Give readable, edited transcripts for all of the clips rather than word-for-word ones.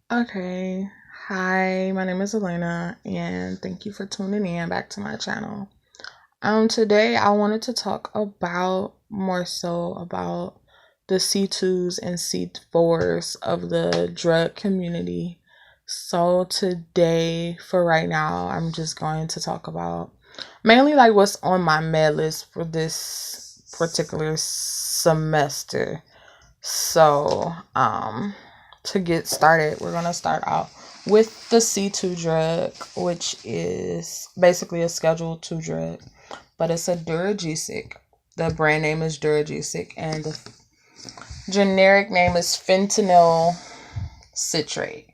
Okay. Hi, my name is Elena and thank you for tuning in back to my channel. Today I wanted to talk about more so about the C2s and C4s of the drug community. So today, for right now, I'm just going to talk about mainly like what's on my med list for this particular semester. So, to get started, we're going to start out with the C2 drug, which is basically a Schedule 2 drug, but it's a Duragesic. The brand name is Duragesic, and the generic name is fentanyl citrate.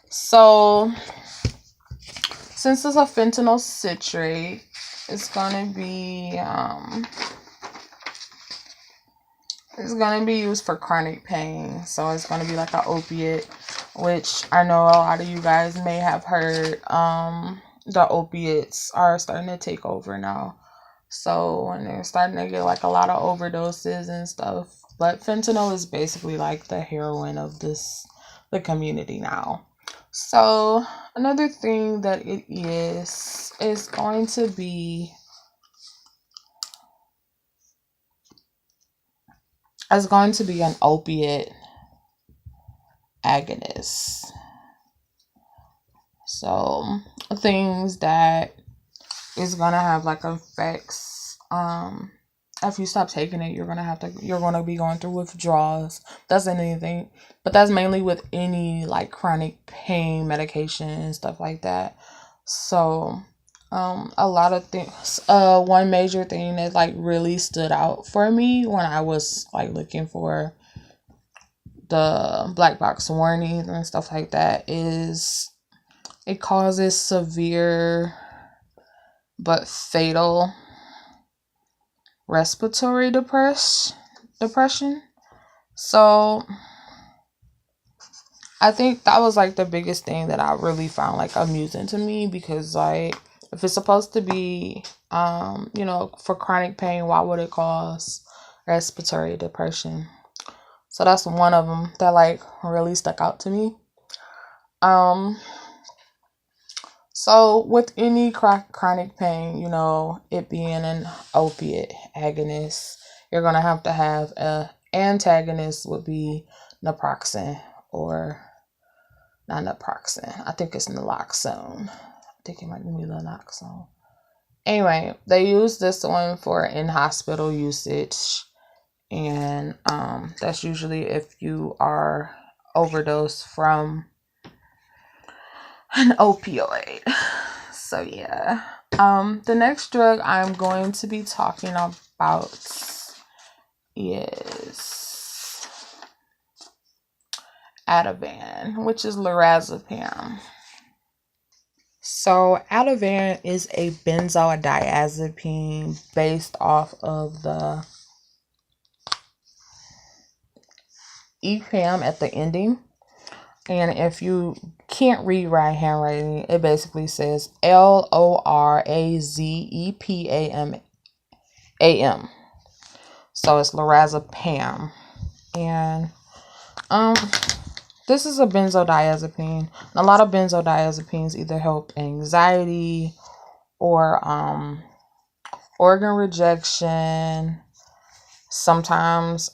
So, since it's a fentanyl citrate, it's going to be used for chronic pain. So it's gonna be like an opiate, which I know a lot of you guys may have heard. The opiates are starting to take over now. So when they're starting to get like a lot of overdoses and stuff. But fentanyl is basically like the heroin of the community now. So another thing that it is going to be an opiate agonist. So things that is gonna have like effects. If you stop taking it, you're gonna be going through withdrawals. That's anything, but that's mainly with any like chronic pain medication and stuff like that. So, a lot of things. One major thing that like really stood out for me when I was like looking for the black box warnings and stuff like that is it causes severe but fatal respiratory depression. So I think that was like the biggest thing that I really found like amusing to me, because like if it's supposed to be for chronic pain, why would it cause respiratory depression? So that's one of them that like really stuck out to me. So with any chronic pain, it being an opiate agonist, you're going to have a antagonist would be naproxen, or not naproxen. I think it's naloxone. I think it might be naloxone. Anyway, they use this one for in-hospital usage, and that's usually if you are overdosed from an opioid. So yeah. The next drug I'm going to be talking about is Ativan, which is lorazepam. So Ativan is a benzodiazepine based off of the EPAM at the ending. And if you can't read right handwriting, it basically says lorazepam. So it's lorazepam. And this is a benzodiazepine. A lot of benzodiazepines either help anxiety or organ rejection, sometimes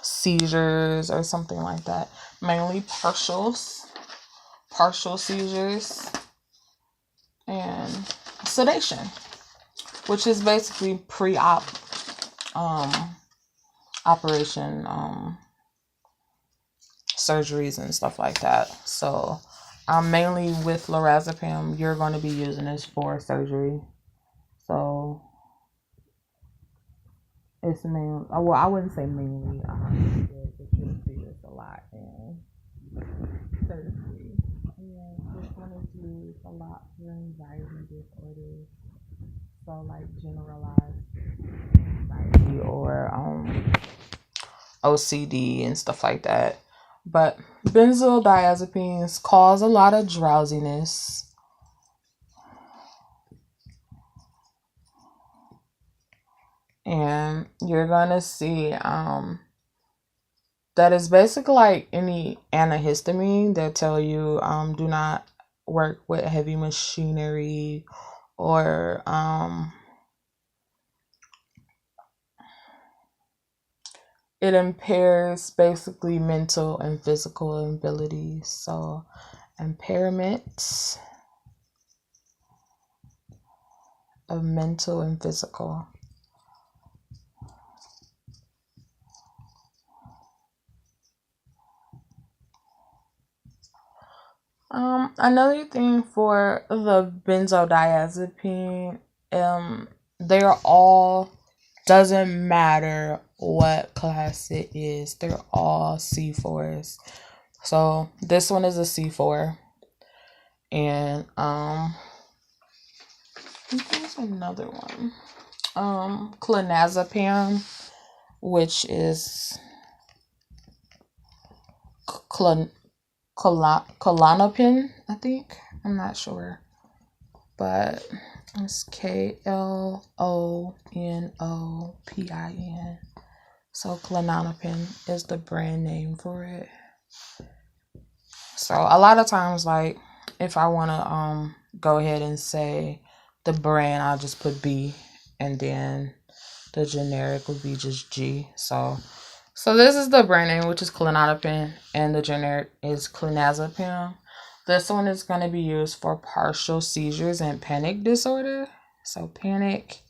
seizures or something like that. Mainly partial seizures and sedation, which is basically pre-op operation surgeries and stuff like that. So mainly with lorazepam, you're going to be using this for surgery. So it's mainly, well, I wouldn't say mainly, but you'll see this a lot in surgery. And this one is used a lot for anxiety disorders. So like generalized anxiety or OCD and stuff like that. But benzodiazepines cause a lot of drowsiness. And you're gonna see that is basically like any antihistamine that tell you do not work with heavy machinery, or it impairs basically mental and physical abilities. So impairment of mental and physical. Another thing for the benzodiazepine, they're all, doesn't matter what class it is, they're all C4s. So this one is a C4, and there's another one, clonazepam, which is Klonopin, I think. I'm not sure, but it's Klonopin. So Klonopin is the brand name for it. So a lot of times, like if I want to go ahead and say the brand, I'll just put B, and then the generic would be just G. So this is the brand name, which is Klonopin, and the generic is clonazepam. This one is going to be used for partial seizures and panic disorder. So panic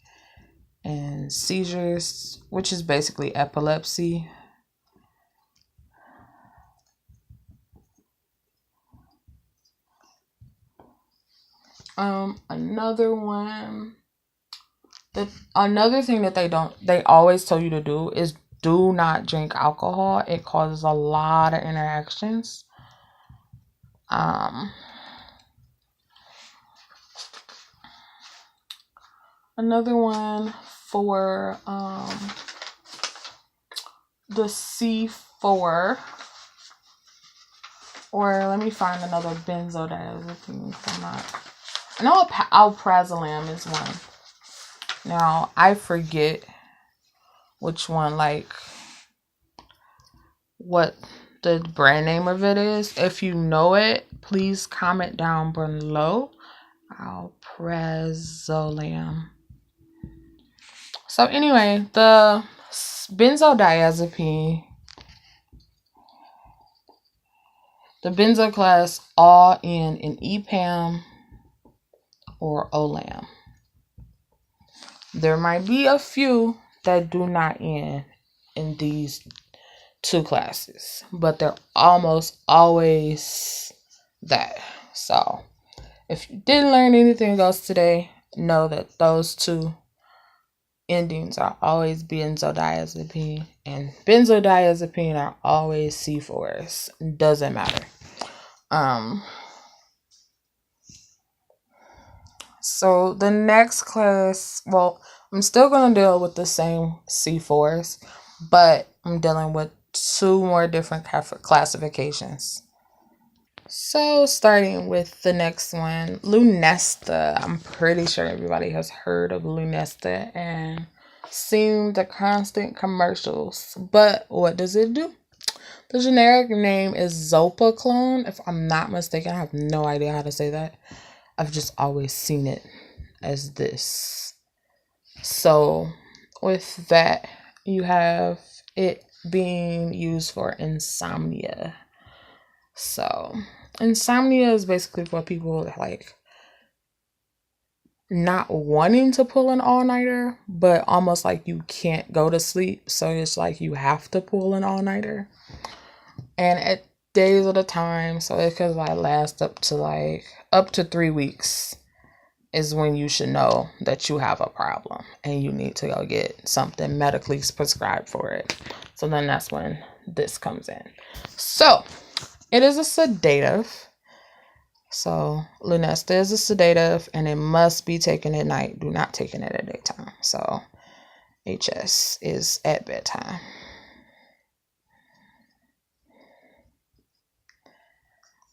and seizures, which is basically epilepsy. Another one, another thing that they always tell you to do is do not drink alcohol. It causes a lot of interactions. Another one for the C4, or let me find another benzodiazepine. I know alprazolam is one. Now I forget which one, like what the brand name of it is. If you know it, please comment down below. Alprazolam. So anyway, the benzodiazepine, the benzo class, all in an EPAM or OLAM. There might be a few that do not end in these two classes, but they're almost always that. So if you didn't learn anything else today, know that those two endings are always benzodiazepine, and benzodiazepine are always C4s. Doesn't matter. So the next class, well, I'm still going to deal with the same C4s, but I'm dealing with two more different classifications. So starting with the next one, Lunesta. I'm pretty sure everybody has heard of Lunesta and seen the constant commercials. But what does it do? The generic name is Zopiclone. If I'm not mistaken, I have no idea how to say that. I've just always seen it as this. So with that, you have it being used for insomnia. So insomnia is basically for people like not wanting to pull an all-nighter, but almost like you can't go to sleep. So it's like you have to pull an all-nighter. And at days at a time, so it could like last up to 3 weeks is when you should know that you have a problem and you need to go get something medically prescribed for it. So then that's when this comes in. So it is a sedative. So Lunesta is a sedative, and it must be taken at night. Do not take it at daytime. So HS is at bedtime.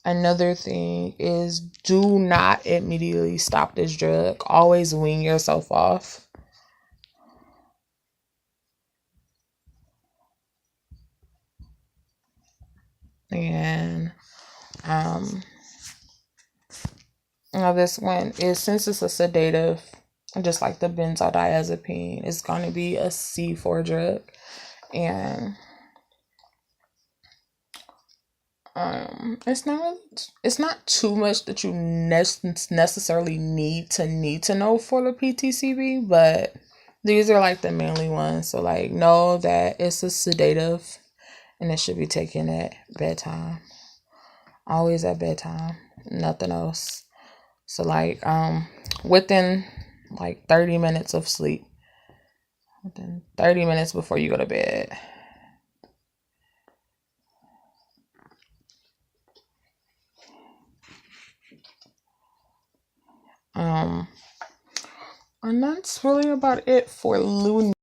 Another thing is, do not immediately stop this drug. Always wean yourself off. And now this one is, since it's a sedative, just like the benzodiazepine, it's going to be a C4 drug. And it's not too much that you necessarily need to know for the PTCB, but these are like the mainly ones. So like, know that it's a sedative and it should be taken at bedtime. Always at bedtime, nothing else. So like within like 30 minutes of sleep. Within 30 minutes before you go to bed. And that's really about it for Lunesta.